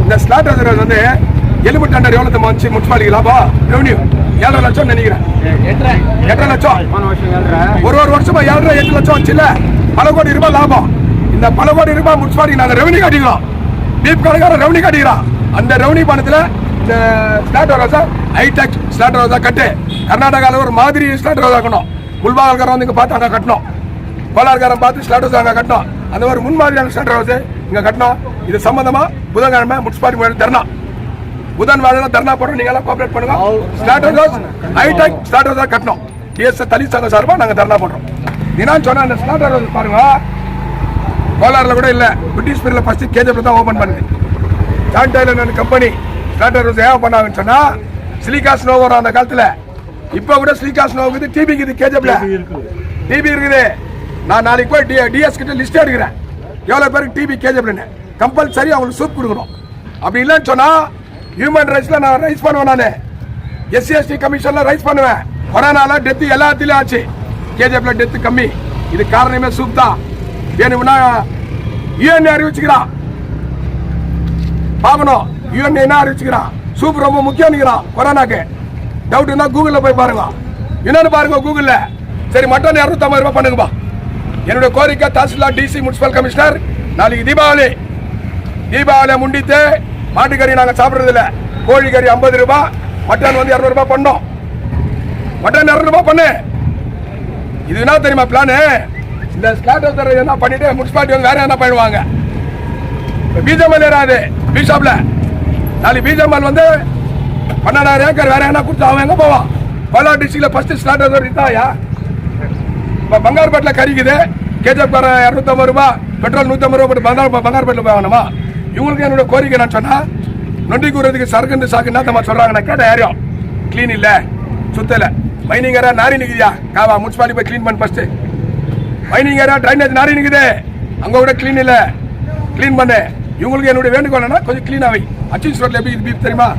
இந்த slot house வந்து எலும்பு டண்டர் எவ்வளவு வந்துச்சு முனிசிபாலிட்டி லாபம் ரெவன்யூ 7.5 லட்சம் நினைக்கிறேன். 8.5 லட்சம் ஒரு வருஷமா 7.5 லட்சம் வந்துச்சுல்ல. பல கோடி ரூபாய் லாபம். இந்த பல கோடி ரூபாய் முனிசிபாலிட்டி நாங்கள் ரெவன்யூ கட்டிக்கிறோம். பீப் கணக்கார ரெவன்யூ கட்டிக்கிறோம். அந்த ரெவன்யூ பணத்தில் இந்த ஸ்லாட் ஹவுஸை ஹைடெக் ஸ்லாட் ஹவுஸாக கட்டு கர்நாடகாவில் ஒரு மாதிரி ஸ்லாட் ஹவுஸ் ஆக்கணும். முல்பாகல்காரன் வந்து இங்கே பார்த்து அங்கே கட்டணும். கோலார்காரன் பார்த்து ஸ்லாட் ஹவுஸ் அங்கே கட்டணும். அந்த ஒரு முன்மாதிரியான ஸ்லாட் ஹவுஸ் இங்கே கட்டணும். இது சம்பந்தமா புதன்கிழமை முனிசிபாலிட்டி தர்ணா புதன் வேலை தர்ணா போடுறோம். நீங்க எல்லாம் கோஆபரேட் பண்ணுங்க. ஸ்லாட் ஹவுஸ் ஹைடெக் ஸ்லாட் ஹவுஸா கட்டணும். டிஎஸ் தலித் சங்க சார்பா நாங்க தர்ணா போடுறோம். நான் சொன்ன அந்த ஸ்லாட் ஹவுஸ் பாருங்க, கோலாரில் கூட இல்லை. பிரிட்டிஷ் பீரியட்ல ஃபர்ஸ்ட் கேஜிஎஃப்ல தான் ஓபன் பண்ணுது. ஜான் டெய்லர் கம்பெனி ஸ்லாட் ஹவுஸ் ஏன் பண்ணாங்கன்னு சொன்னா சிலிக்கா ஸ்னோ வரும் அந்த காலத்துல. இப்போ கூட சிலிக்கா ஸ்னோ இருக்குது, டிபி இருக்குது, கேஜிஎஃப்ல டிபி இருக்குது. நான் நாளைக்கு போய் டிஎஸ் கிட்ட லிஸ்ட் எடுக்கிறேன் எவ்வளவு பேருக்கு டிபி கேஜிஎஃப்ல கம்பல்சரி அவங்களுக்கு சூப் கொடுக்கணும். அப்படி இல்லைன்னு சொன்னா ஹியூமன் ரைட்ஸ்ல நான் ரைஸ் பண்ணுவேன். நான் SC/ST கமிஷன்ல ரைஸ் பண்ணுவேன். கொரோனால டெத் எல்லாத்திலும் ஆச்சு. கேஜிஎஃப்ல டெத் கம்மி. இது காரணமே சூப் தான். வேணும்னா UN அறிவிச்சுக்கிறான். பார்க்கணும் UN என்ன அறிவிச்சுக்கிறான். சூப் ரொம்ப முக்கியம் கொரோனாக்கு. டவுட் இருந்தா கூகுள்ல போய் பாருங்க. என்னன்னு பாருங்க கூகுள்ல. சரி மட்டன் 250 ரூபாய் பண்ணுங்கப்பா. என்னுடைய கோரிக்கை தாசில்தார் DC முனிசிபல் கமிஷனர் நாளைக்கு தீபாவளி முன்னிட்டு மாட்டுக்கறி நாங்க சாப்பிடுறது இல்ல. கோழிக்கறி 50 ரூபாய், மட்டன் வந்து 200 ரூபாய் பண்ணோம். மட்டன் 200 ரூபாய் பண்ணு. இது என்ன தெரியுமா பிளான்? இந்த ஸ்லாட் ஹவுஸ் என்ன பண்ணிட்டு முனிசிபாலிட்டி வந்து வேற என்ன பண்ணுவாங்க. பிஜேமல் ஏறாது பிஷாப்ல. நாளைக்கு பிஜேமல் வந்து 12,000 ஏக்கர் வேற என்ன கொடுத்து அவன் எங்க போவான்? கோலார் டிஸ்ட்ரிக்ட்ல ஃபர்ஸ்ட் ஸ்லாட் ஹவுஸ் இருந்தாயா? இப்ப பங்கார்பேட்டில் கறிக்குது. கேஜிஎஃப் கார 250 ரூபாய், பெட்ரோல் 150 ரூபாய் போட்டு பங்கார்பேட்டில் போய் வாங்கணுமா? இவங்களுக்கு என்னோட கோரிக்கை நான் சொன்னா நொண்டி கூறதுக்கு சரக்கு சாக்குன்னா நம்ம சொல்றாங்க. நான் கேட்ட யாரையும் கிளீன் இல்ல, சுத்தல. மைனிங் ஏரியா நாரி நிக்குதியா? காவா முனிசிபாலிட்டி போய் கிளீன் பண்ணு ஃபர்ஸ்ட். மைனிங் ஏரியா டிரைனேஜ் நாரி நிக்குது, அங்க கூட கிளீன் இல்ல, கிளீன் பண்ணு. இவங்களுக்கு என்னுடைய வேண்டுகோள்னா கொஞ்சம் கிளீன் ஆகி. அச்சின்ஸ் ரோட்ல எப்படி பீப் தெரியுமா?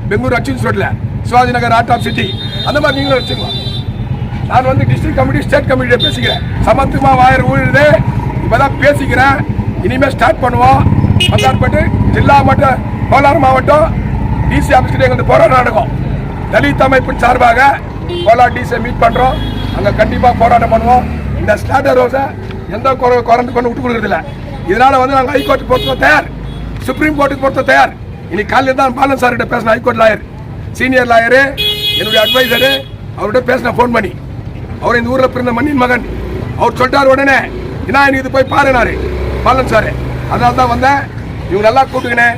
பெங்களூர் அச்சின்ஸ் ரோட்ல, Shivaji Nagar art of city, அந்த மாதிரி நீங்களும் வச்சுக்கலாம். நான் வந்து டிஸ்ட்ரிக்ட் கமிட்டி ஸ்டேட் கமிட்டியை பேசிக்கிறேன். சமத்துவமா வாயிறு ஊழுது இப்பதான் பேசிக்கிறேன். இனிமே ஸ்டார்ட் பண்ணுவோம். பங்கார்பேட்டு ஜில்லா மட்டும் கோலார் மாவட்டம் DC ஆஃபீஸ் கிட்ட எங்களுக்கு போராட்டம் நடக்கும். தலித் அமைப்பின் சார்பாக கோலார் DC மீட் பண்றோம். அங்க கண்டிப்பா போராட்டம் பண்ணுவோம். இந்த ஸ்லாட் ஹவுஸை எந்த குறைந்து கொண்டு விட்டு கொடுக்கறது இல்லை. இதனால வந்து நாங்கள் ஹைகோர்ட் பொறுத்த தயார், சுப்ரீம் கோர்ட்டுக்கு பொறுத்த தயார். இன்னைக்கு காலையில் தான் பாலன் சார் கிட்ட பேசின ஹைகோர்ட் லாயர், சீனியர் லாயரு, என்னுடைய அட்வைசரு. அவர்கிட்ட பேசின ஃபோன் பண்ணி. அவர் இந்த ஊரில் பிறந்த மண்ணின் மகன். அவர் சொல்லிட்டார் உடனே என்ன இது போய் பாருனாரு பாலன் சார். அதனால தான் வந்தேன். இவங்க நல்லா கூப்பிட்டுக்கினேன்.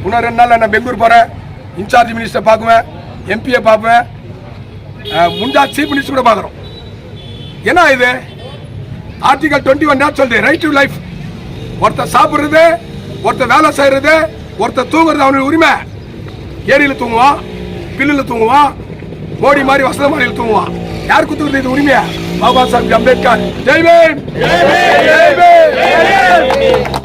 இன்னும் 2 நாள் நான் பெங்களூர் போகிறேன். இன்சார்ஜ் மினிஸ்டர் பார்க்குவேன், MP பார்ப்பேன், முண்டா சீஃப் மினிஸ்டர் கூட பார்க்குறோம். என்ன இது ஆர்டிகல் 21 சொல்லுது ரைட் டு லைஃப். ஒருத்தர் சாப்பிட்றது, ஒருத்தர் வேலை செய்யறது, ஒருத்தர் தூங்குறது அவனுடைய உரிமை. ஏரியில் தூங்குவான், பில்லில் தூங்குவான், மோடி மாதிரி வசந்த மாடியில் தூங்குவான். யார் குத்துக்கிறது இது உரிமையா? பாபா சாஹிப் அம்பேத்கர். ஜெய் பீம்.